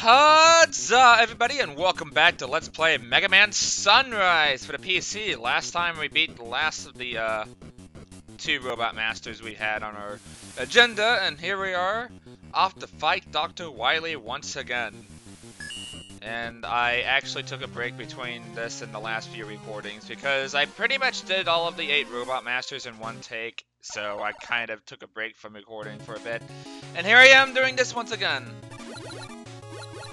What's up, everybody, and welcome back to Let's Play Mega Man Sunrise for the PC. Last time we beat the last of the two Robot Masters we had on our agenda, and here we are, off to fight Dr. Wily once again. And I actually took a break between this and the last few recordings because I pretty much did all of the 8 Robot Masters in one take, so I kind of took a break from recording for a bit. And here I am doing this once again.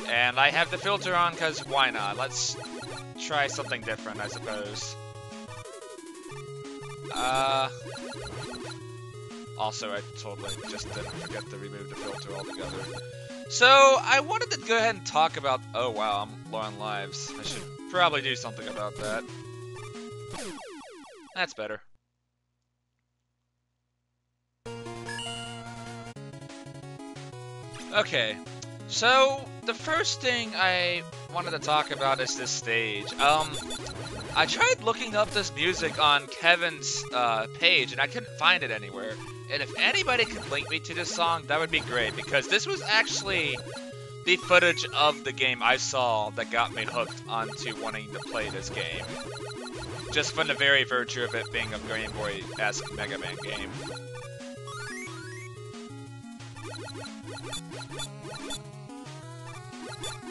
And I have the filter on because why not? Let's try something different, I suppose. Also, I totally just didn't forget to remove the filter altogether. So, I wanted to go ahead and talk about... Oh wow, I'm low on lives. I should probably do something about that. That's better. Okay. So, the first thing I wanted to talk about is this stage. I tried looking up this music on Kevin's page, and I couldn't find it anywhere. And if anybody could link me to this song, that would be great, because this was actually the footage of the game I saw that got me hooked onto wanting to play this game. Just from the very virtue of it being a Game Boy-esque Mega Man game.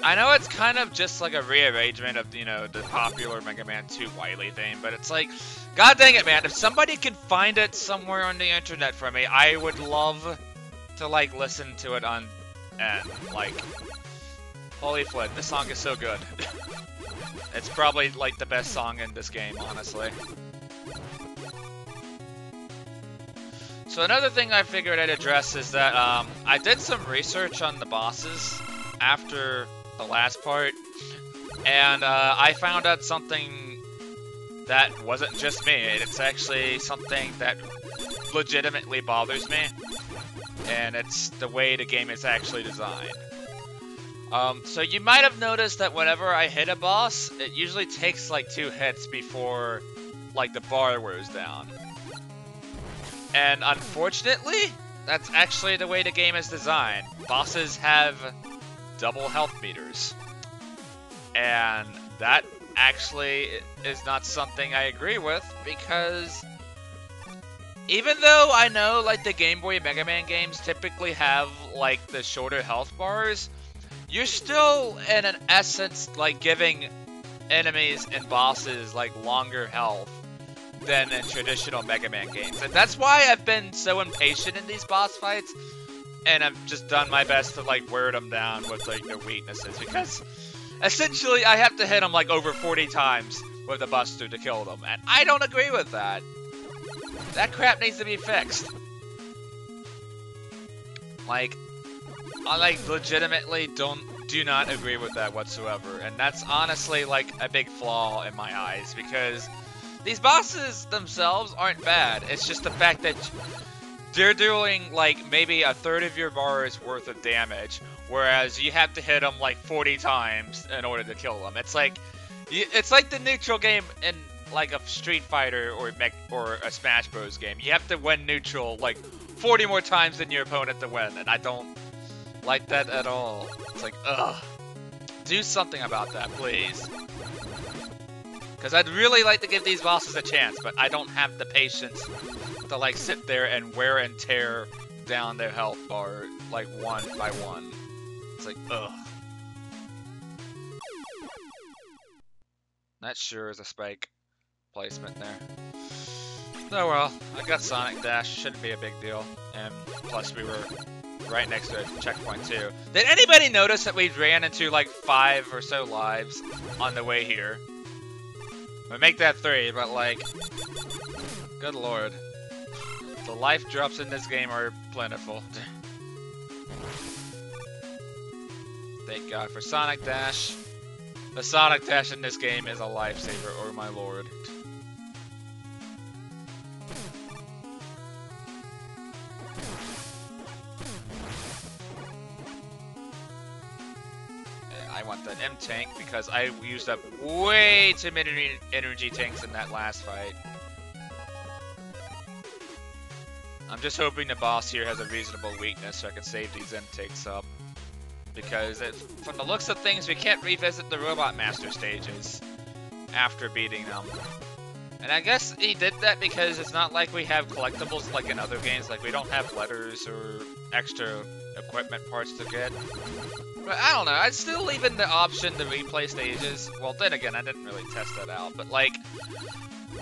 I know it's kind of just like a rearrangement of, you know, the popular Mega Man 2 Wily theme, but it's like, god dang it, man, if somebody could find it somewhere on the internet for me, I would love to, like, listen to it on end. Like, holy flip, this song is so good. It's probably, like, the best song in this game, honestly. So another thing I figured I'd address is that, I did some research on the bosses after the last part, and I found out something that wasn't just me. It's actually something that legitimately bothers me, and it's the way the game is actually designed. So you might have noticed that whenever I hit a boss, it usually takes like 2 hits before like the bar wears down. And unfortunately, that's actually the way the game is designed. Bosses have double health meters, and that actually is not something I agree with, because even though I know like the Game Boy Mega Man games typically have like the shorter health bars, you're still in an essence like giving enemies and bosses like longer health than in traditional Mega Man games, and that's why I've been so impatient in these boss fights. And I've just done my best to, like, wear them down with, like, their weaknesses. Because, essentially, I have to hit them, like, over 40 times with a Buster to kill them. And I don't agree with that. That crap needs to be fixed. Like, I, like, legitimately do not agree with that whatsoever. And that's honestly, like, a big flaw in my eyes. Because these bosses themselves aren't bad. It's just the fact that they're doing, like, maybe a third of your bar's worth of damage, whereas you have to hit them, like, 40 times in order to kill them. It's like the neutral game in, like, a Street Fighter or a Smash Bros. Game. You have to win neutral, like, 40 more times than your opponent to win, and I don't like that at all. It's like, ugh. Do something about that, please. Because I'd really like to give these bosses a chance, but I don't have the patience to, like, sit there and wear and tear down their health bar, like, one by one. It's like, ugh. That sure is a spike placement there. Oh well, I got Sonic Dash, shouldn't be a big deal. And plus we were right next to a checkpoint too. Did anybody notice that we ran into like 5 or so lives on the way here? We make that 3, but like, good lord. The life drops in this game are plentiful. Thank God for Sonic Dash. The Sonic Dash in this game is a lifesaver, oh my lord. I want that M-Tank because I used up way too many energy tanks in that last fight. I'm just hoping the boss here has a reasonable weakness so I can save these intakes up. because from the looks of things, we can't revisit the Robot Master stages after beating them. And I guess he did that because it's not like we have collectibles like in other games, like we don't have letters or extra equipment parts to get. But I don't know, I'd still leave in the option to replay stages. Well, then again, I didn't really test that out, but like,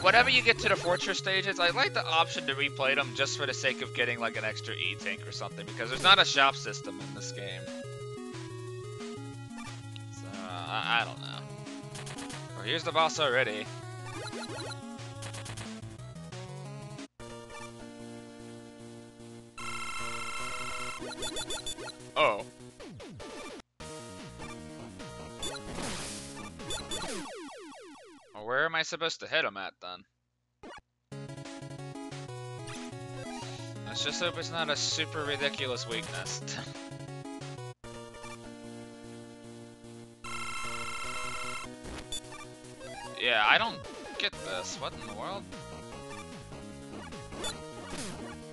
whenever you get to the Fortress stages, I like the option to replay them just for the sake of getting like an extra E-Tank or something, because there's not a shop system in this game. So, I don't know. Well, here's the boss already. Oh. Well, where am I supposed to hit him at, then? Let's just hope it's not a super ridiculous weakness. Yeah, I don't get this. What in the world?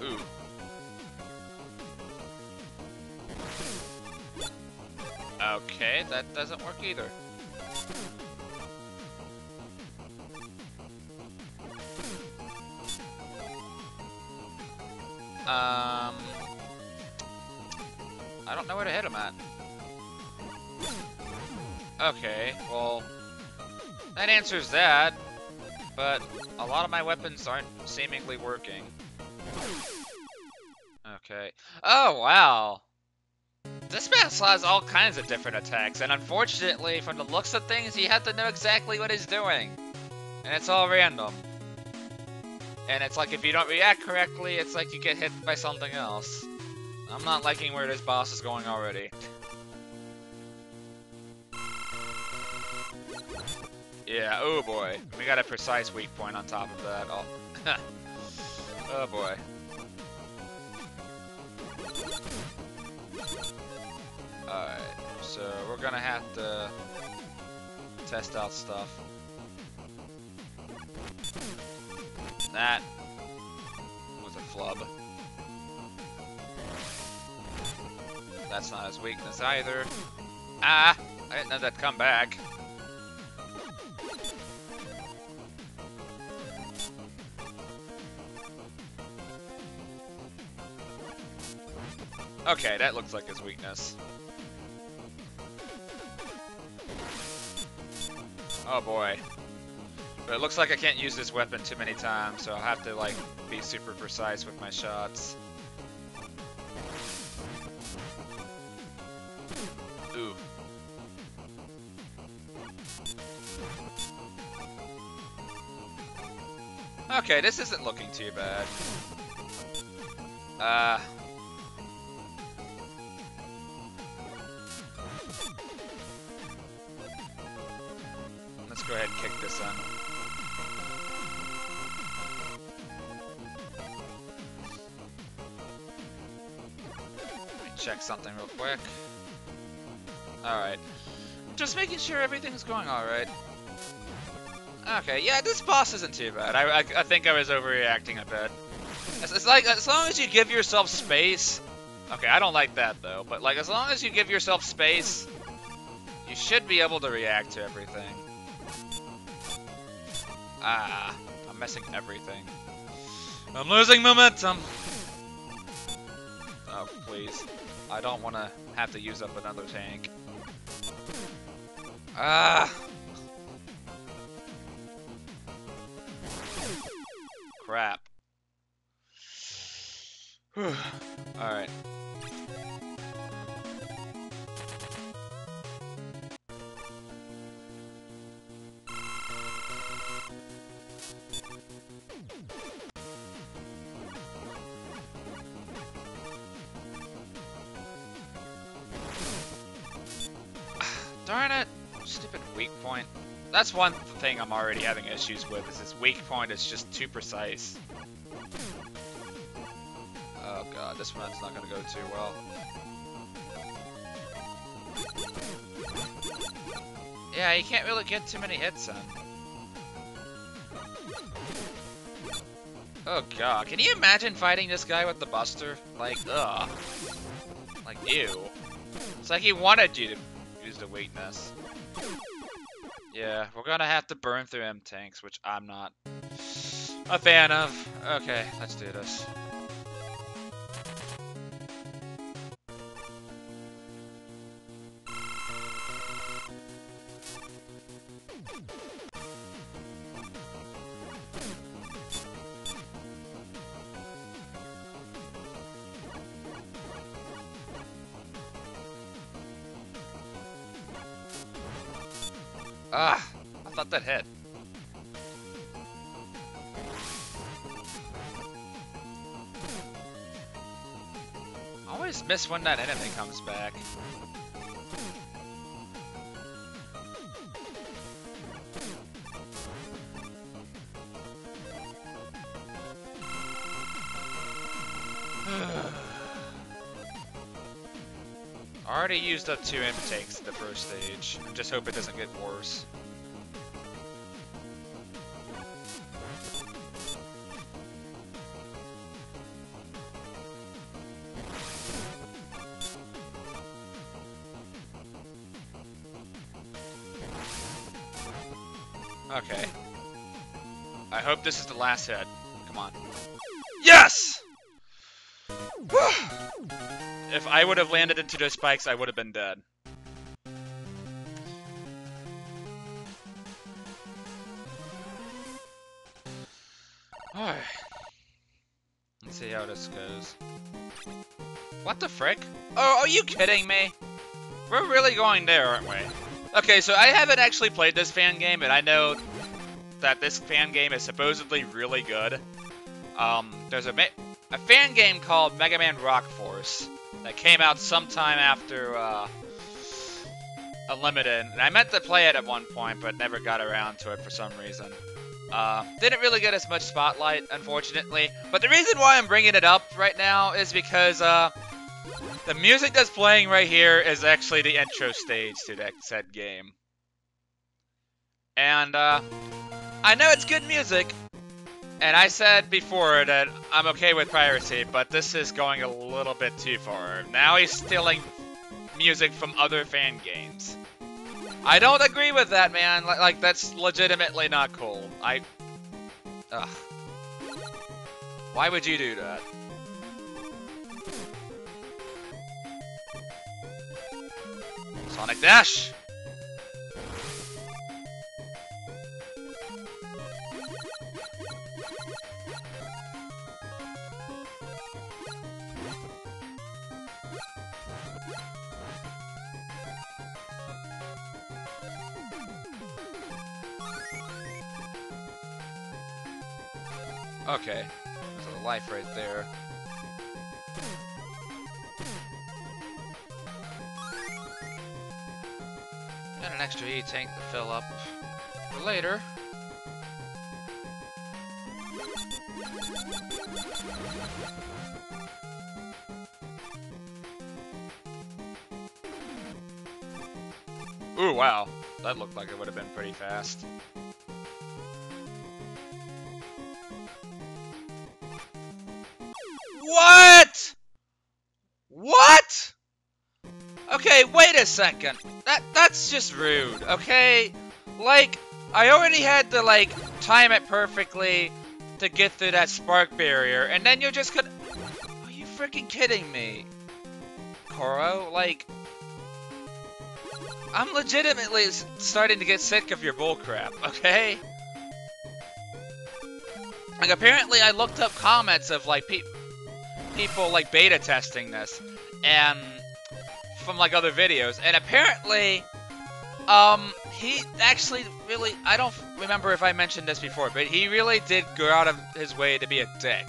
Ooh. Okay, that doesn't work either. I don't know where to hit him at. Okay, well, that answers that, but a lot of my weapons aren't seemingly working. Okay. Oh, wow. This boss has all kinds of different attacks, and unfortunately, from the looks of things, you have to know exactly what he's doing. And it's all random. And it's like if you don't react correctly, it's like you get hit by something else. I'm not liking where this boss is going already. Yeah, oh boy. We got a precise weak point on top of that. Oh, oh boy. Alright, so we're gonna have to test out stuff. That was a flub. That's not his weakness either. Ah! I didn't know that'd come back. Okay, that looks like his weakness. Oh boy. But it looks like I can't use this weapon too many times, so I'll have to, like, be super precise with my shots. Ooh. Okay, this isn't looking too bad. Let's go ahead and kick this in. Let me check something real quick. Alright. Just making sure everything's going alright. Okay, yeah, this boss isn't too bad. I think I was overreacting a bit. It's like, as long as you give yourself space... Okay, I don't like that, though. But, like, as long as you give yourself space, you should be able to react to everything. Ah, I'm missing everything. I'm losing momentum! Oh, please. I don't want to have to use up another tank. Ah! Crap. Alright. Darn it! Stupid weak point. That's one thing I'm already having issues with, is this weak point is just too precise. Oh god, this one's not gonna go too well. Yeah, you can't really get too many hits in. Oh god, can you imagine fighting this guy with the Buster? Like, ugh. Like, ew. It's like he wanted you to use the weakness. Yeah, we're gonna have to burn through M tanks, which I'm not a fan of. Okay, let's do this. Ah, I thought that hit. I always miss when that enemy comes back. I already used up 2 M tanks at the first stage. I just hope it doesn't get worse. Okay. I hope this is the last hit. Come on. Yes! If I would have landed into those spikes, I would have been dead. Alright. Let's see how this goes. What the frick? Oh, are you kidding me? We're really going there, aren't we? Okay, so I haven't actually played this fan game, and I know that this fan game is supposedly really good. There's a fan game called Mega Man Rock Force that came out sometime after Unlimited, and I meant to play it at one point, but never got around to it for some reason. Didn't really get as much spotlight, unfortunately. But the reason why I'm bringing it up right now is because the music that's playing right here is actually the intro stage to that said game. And I know it's good music, and I said before that I'm okay with piracy, but this is going a little bit too far. Now he's stealing music from other fan games. I don't agree with that, man. Like that's legitimately not cool. Ugh. Why would you do that? Sonic Dash! Okay, there's a life right there. And an extra E-tank to fill up for later. Ooh, wow. That looked like it would have been pretty fast. What? What? Okay, wait a second. That's just rude, okay? Like, I already had to, like, time it perfectly to get through that spark barrier, and then you're just gonna... Are you freaking kidding me? Koro? Like... I'm legitimately starting to get sick of your bullcrap, okay? Like, apparently I looked up comments of, like, people, like, beta testing this, and... from, like, other videos, and apparently, he actually really, I don't remember if I mentioned this before, but he really did go out of his way to be a dick.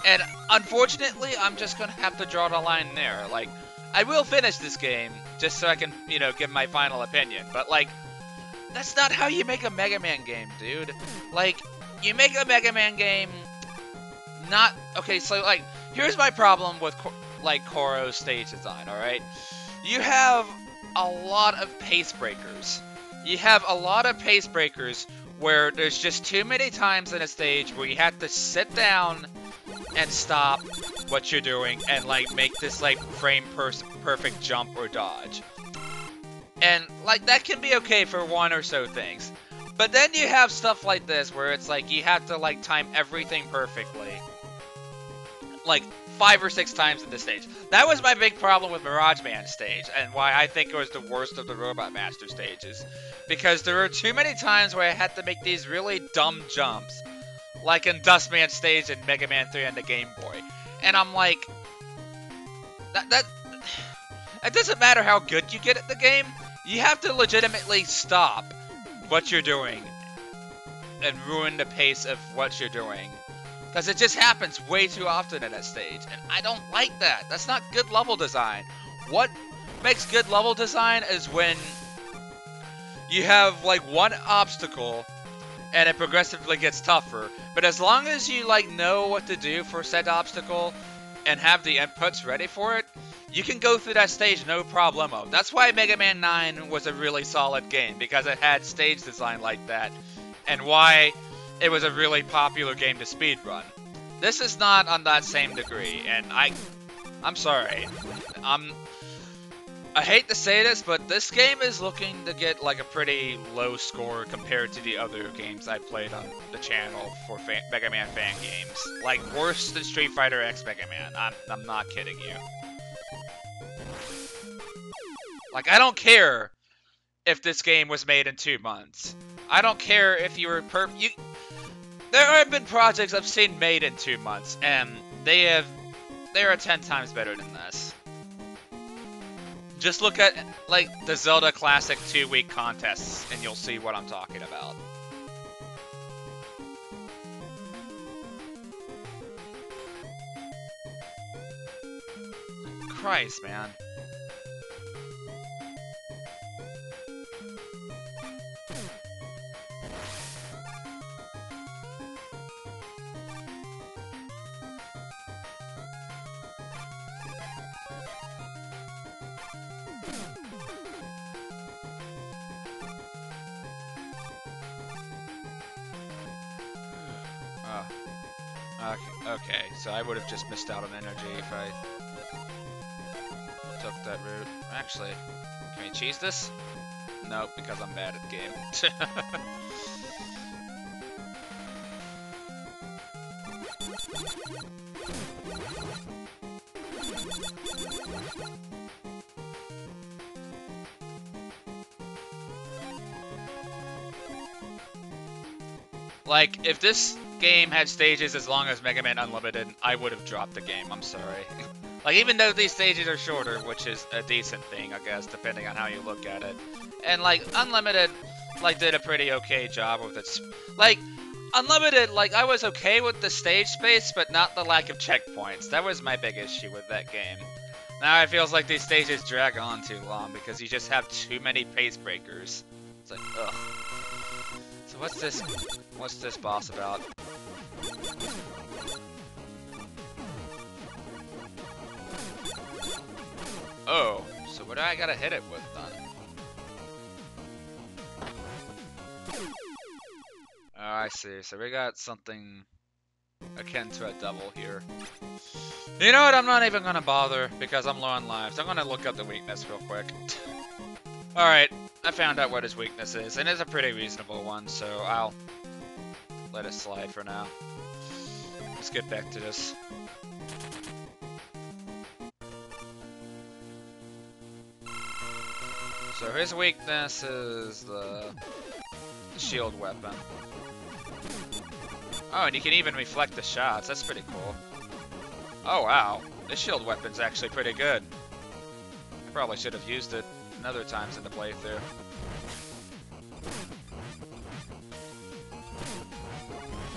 And, unfortunately, I'm just gonna have to draw the line there. Like, I will finish this game, just so I can, you know, give my final opinion, but, like, that's not how you make a Mega Man game, dude. Like, you make a Mega Man game, not, okay, so, like, here's my problem with, like, Koro's stage design, alright? You have a lot of pace breakers. You have a lot of pace breakers where there's just too many times in a stage where you have to sit down and stop, what you're doing and like make this like perfect jump or dodge. And like that can be okay for one or so things. But then you have stuff like this where it's like you have to like time everything perfectly. Like 5 or 6 times in the stage. That was my big problem with Mirage Man stage, and why I think it was the worst of the Robot Master stages. Because there were too many times where I had to make these really dumb jumps. Like in Dustman stage in Mega Man 3 on the Game Boy. And I'm like... It doesn't matter how good you get at the game, you have to legitimately stop what you're doing and ruin the pace of what you're doing. Because it just happens way too often in that stage, and I don't like that. That's not good level design. What makes good level design is when you have like one obstacle and it progressively gets tougher, but as long as you like know what to do for said obstacle and have the inputs ready for it, you can go through that stage no problemo. That's why Mega Man 9 was a really solid game, because it had stage design like that, and why it was a really popular game to speedrun. This is not on that same degree, and I'm sorry. I hate to say this, but this game is looking to get like a pretty low score compared to the other games I played on the channel for Mega Man fan games. Like worse than Street Fighter X Mega Man. I'm not kidding you. Like I don't care if this game was made in 2 months. I don't care if you were there have been projects I've seen made in 2 months, and they are 10 times better than this. Just look at, like, the Zelda Classic 2-week contests, and you'll see what I'm talking about. Christ, man. Okay, so I would have just missed out on energy if I took that route. Actually, can we cheese this? Nope, because I'm bad at the game. Like, if this game had stages as long as Mega Man Unlimited, I would have dropped the game, I'm sorry. Like, even though these stages are shorter, which is a decent thing, I guess, depending on how you look at it. And, like, Unlimited, like, did a pretty okay job with it. Like, Unlimited, like, I was okay with the stage space, but not the lack of checkpoints. That was my big issue with that game. Now it feels like these stages drag on too long, because you just have too many pace breakers. It's like, ugh. So what's this boss about? Oh, so what do I gotta hit it with, Thun? Oh, I see. So we got something akin to a double here. You know what? I'm not even gonna bother, because I'm low on lives. I'm gonna look up the weakness real quick. Alright, I found out what his weakness is, and it's a pretty reasonable one, so I'll let it slide for now. Let's get back to this. So his weakness is the shield weapon. Oh, and you can even reflect the shots. That's pretty cool. Oh, wow. This shield weapon's actually pretty good. I probably should have used it other times in the playthrough.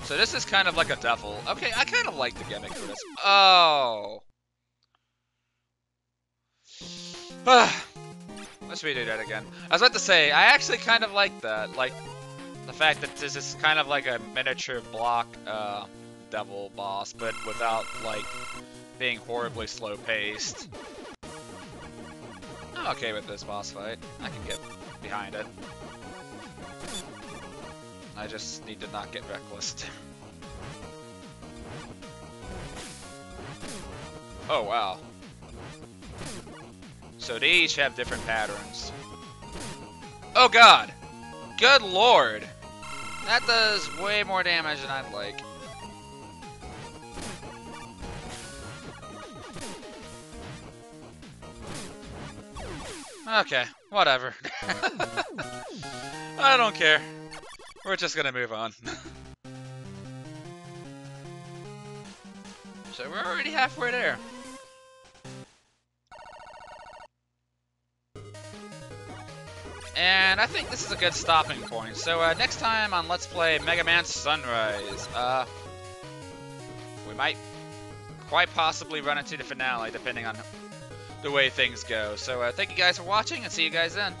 So this is kind of like a devil. Okay, I kind of like the gimmick for this. Oh. Let's redo that again. I was about to say, I actually kind of like that. Like, the fact that this is kind of like a miniature block devil boss, but without, like, being horribly slow-paced. I'm okay with this boss fight. I can get behind it. I just need to not get reckless. Oh, wow. So they each have different patterns. Oh, God. Good lord. That does way more damage than I'd like. Okay, whatever. I don't care. We're just gonna move on. So we're already halfway there. And I think this is a good stopping point. So next time on Let's Play Mega Man Sunrise, we might quite possibly run into the finale, depending on the way things go. So thank you guys for watching, and see you guys then.